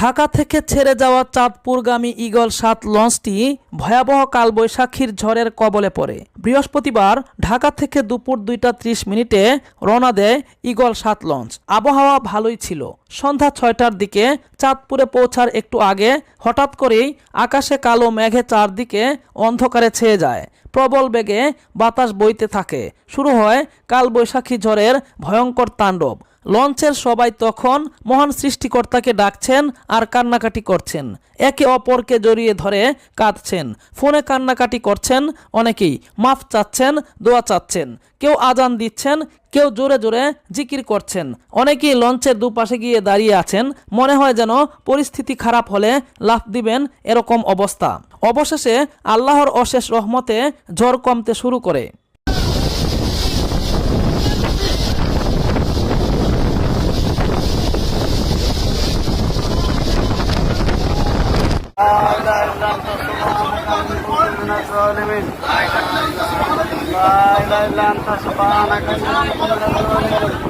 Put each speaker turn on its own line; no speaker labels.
ঢাকা থেকে ছেড়ে যাওয়া চাঁদপুরগামী ঈগল ৭ লঞ্চটি ভয়াবহ কালবৈশাখীর ঝড়ের কবলে পড়ে। বৃহস্পতিবার ঢাকা থেকে দুপুর ২টা ৩০ মিনিটে রওনা দেয় ঈগল ৭ লঞ্চ। আবহাওয়া ভালোই ছিল। সন্ধ্যা ৬টার দিকে চাঁদপুরে পৌঁছার একটু আগে হঠাৎ করেই আকাশে কালো মেঘে চারদিকে অন্ধকারে ছেয়ে যায়। প্রবল বেগে বাতাস বইতে থাকে। শুরু হয় কালবৈশাখী ঝড়ের ভয়ঙ্কর তাণ্ডব। লঞ্চের সবাই তখন মহান সৃষ্টিকর্তাকে ডাকছেন আর কান্নাকাটি করছেন। একে অপরকে জড়িয়ে ধরে কাঁদছেন। ফোনে কান্নাকাটি করছেন অনেকেই, মাফ চাচ্ছেন, দোয়া চাচ্ছেন। কেউ আজান দিচ্ছেন, কেউ জোরে জোরে জিকির করছেন। অনেকেই লঞ্চের দুপাশে গিয়ে দাঁড়িয়ে আছেন। মনে হয় যেন পরিস্থিতি খারাপ হলে লাফ দিবেন, এরকম অবস্থা। অবশেষে আল্লাহর অশেষ রহমতে ঝড় কমতে শুরু করে।
لا إله إلا أنت سبحانك إني كنت من الظالمين